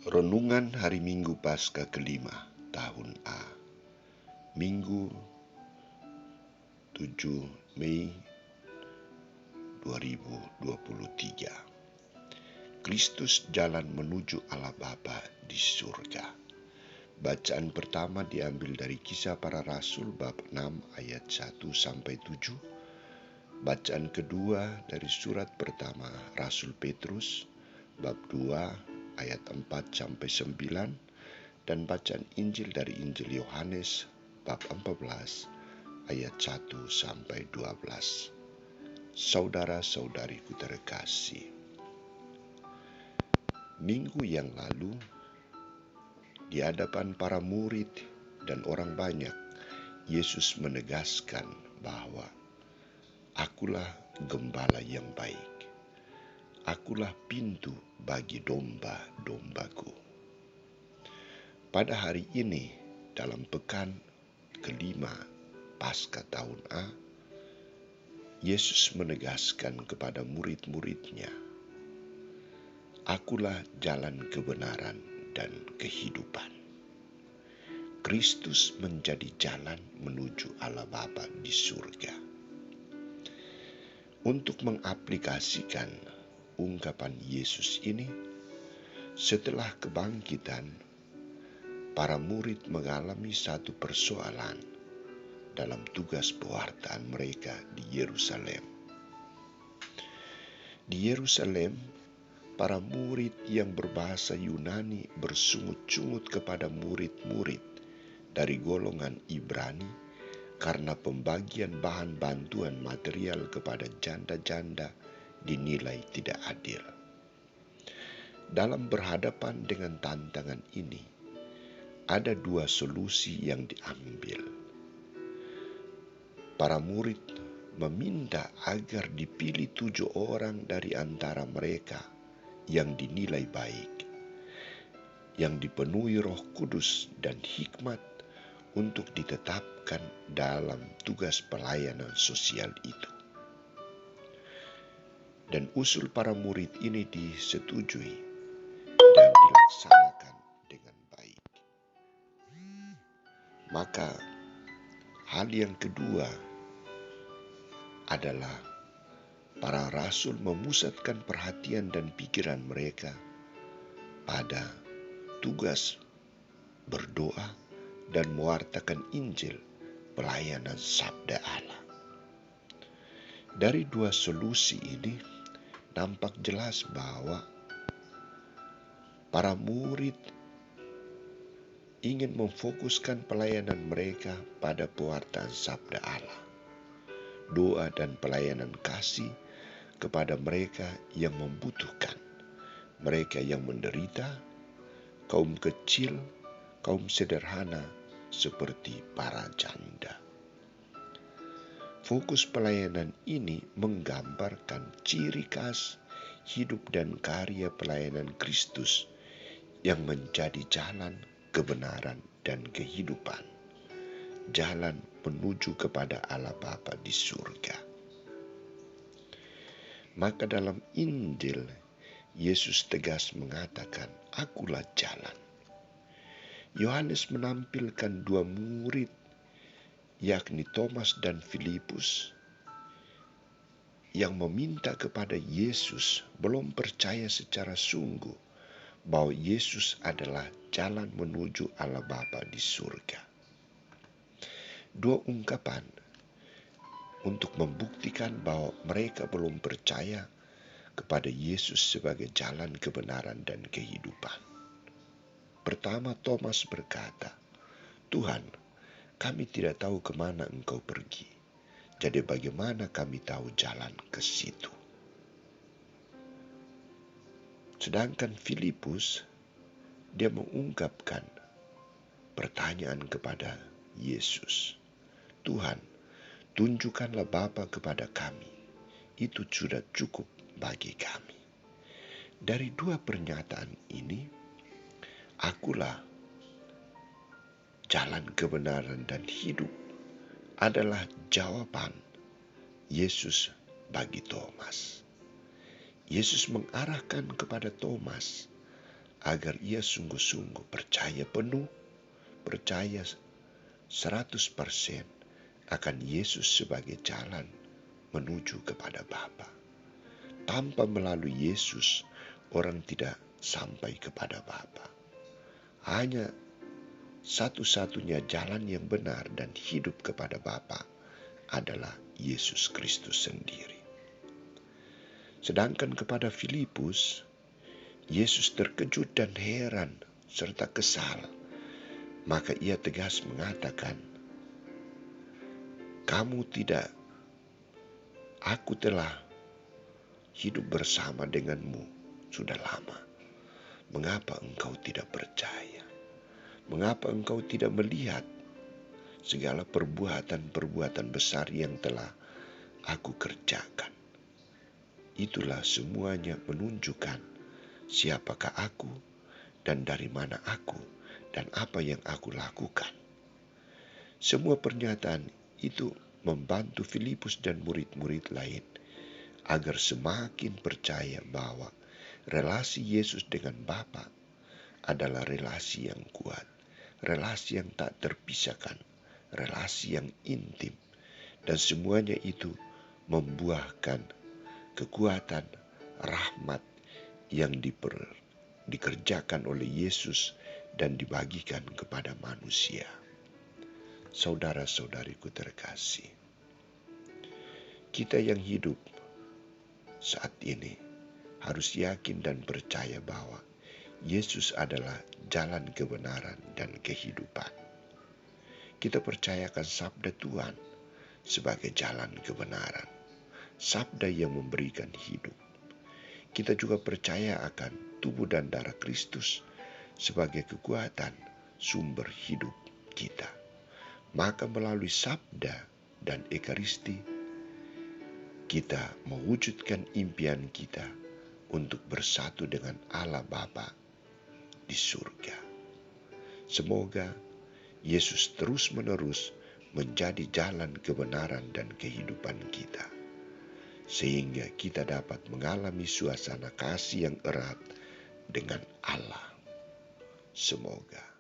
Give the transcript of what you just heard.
Renungan Hari Minggu Paskah kelima tahun A, Minggu 7 Mei 2023. Kristus jalan menuju Allah Bapa di surga. Bacaan pertama diambil dari Kisah Para Rasul bab 6 ayat 1-7. Bacaan kedua dari surat pertama Rasul Petrus bab 2 ayat 4-9, dan bacaan Injil dari Injil Yohanes bab 14 ayat 1-12. Saudara-saudariku terkasih, minggu yang lalu di hadapan para murid dan orang banyak, Yesus menegaskan bahwa akulah gembala yang baik. Akulah pintu bagi domba-dombaku. Pada hari ini, dalam pekan kelima Paskah tahun A, Yesus menegaskan kepada murid-muridnya, akulah jalan kebenaran dan kehidupan. Kristus menjadi jalan menuju Allah Bapa di surga. Untuk mengaplikasikan ungkapan Yesus ini, setelah kebangkitan, para murid mengalami satu persoalan dalam tugas pewartaan mereka di Yerusalem. Di Yerusalem, para murid yang berbahasa Yunani bersungut-sungut kepada murid-murid dari golongan Ibrani karena pembagian bahan bantuan material kepada janda-janda dinilai tidak adil. Dalam berhadapan dengan tantangan ini, ada dua solusi yang diambil. Para murid meminta agar dipilih 7 orang dari antara mereka yang dinilai baik, yang dipenuhi Roh Kudus dan hikmat untuk ditetapkan dalam tugas pelayanan sosial itu. Dan usul para murid ini disetujui dan dilaksanakan dengan baik. Maka hal yang kedua adalah para rasul memusatkan perhatian dan pikiran mereka pada tugas berdoa dan mewartakan Injil, pelayanan sabda Allah. Dari dua solusi ini nampak jelas bahwa para murid ingin memfokuskan pelayanan mereka pada pewartaan sabda Allah, doa dan pelayanan kasih kepada mereka yang membutuhkan, mereka yang menderita, kaum kecil, kaum sederhana seperti para janda. Fokus pelayanan ini menggambarkan ciri khas hidup dan karya pelayanan Kristus yang menjadi jalan kebenaran dan kehidupan, jalan menuju kepada Allah Bapa di surga. Maka dalam Injil, Yesus tegas mengatakan, akulah jalan. Yohanes menampilkan 2 murid, yakni Thomas dan Filipus, yang meminta kepada Yesus, belum percaya secara sungguh bahwa Yesus adalah jalan menuju Allah Bapa di surga. 2 ungkapan untuk membuktikan bahwa mereka belum percaya kepada Yesus sebagai jalan kebenaran dan kehidupan. Pertama, Thomas berkata, Tuhan, kami tidak tahu kemana Engkau pergi. Jadi bagaimana kami tahu jalan ke situ? Sedangkan Filipus, dia mengungkapkan pertanyaan kepada Yesus. Tuhan, tunjukkanlah Bapa kepada kami. Itu sudah cukup bagi kami. Dari 2 pernyataan ini, akulah jalan kebenaran dan hidup adalah jawaban Yesus bagi Thomas. Yesus mengarahkan kepada Thomas agar ia sungguh-sungguh percaya penuh, percaya 100% akan Yesus sebagai jalan menuju kepada Bapa. Tanpa melalui Yesus, orang tidak sampai kepada Bapa. Hanya satu-satunya jalan yang benar dan hidup kepada Bapa adalah Yesus Kristus sendiri. Sedangkan kepada Filipus, Yesus terkejut dan heran serta kesal. Maka ia tegas mengatakan, aku telah hidup bersama denganmu sudah lama. Mengapa engkau tidak percaya? Mengapa engkau tidak melihat segala perbuatan-perbuatan besar yang telah aku kerjakan? Itulah semuanya menunjukkan siapakah aku dan dari mana aku dan apa yang aku lakukan. Semua pernyataan itu membantu Filipus dan murid-murid lain agar semakin percaya bahwa relasi Yesus dengan Bapa adalah relasi yang kuat, relasi yang tak terpisahkan, relasi yang intim, dan semuanya itu membuahkan kekuatan, rahmat yang dikerjakan oleh Yesus dan dibagikan kepada manusia. Saudara-saudariku terkasih, kita yang hidup saat ini harus yakin dan percaya bahwa Yesus adalah jalan kebenaran dan kehidupan. Kita percayakan sabda Tuhan sebagai jalan kebenaran, sabda yang memberikan hidup. Kita juga percaya akan tubuh dan darah Kristus sebagai kekuatan sumber hidup kita. Maka melalui sabda dan ekaristi, kita mewujudkan impian kita untuk bersatu dengan Allah Bapa di surga. Semoga Yesus terus-menerus menjadi jalan kebenaran dan kehidupan kita, sehingga kita dapat mengalami suasana kasih yang erat dengan Allah. Semoga.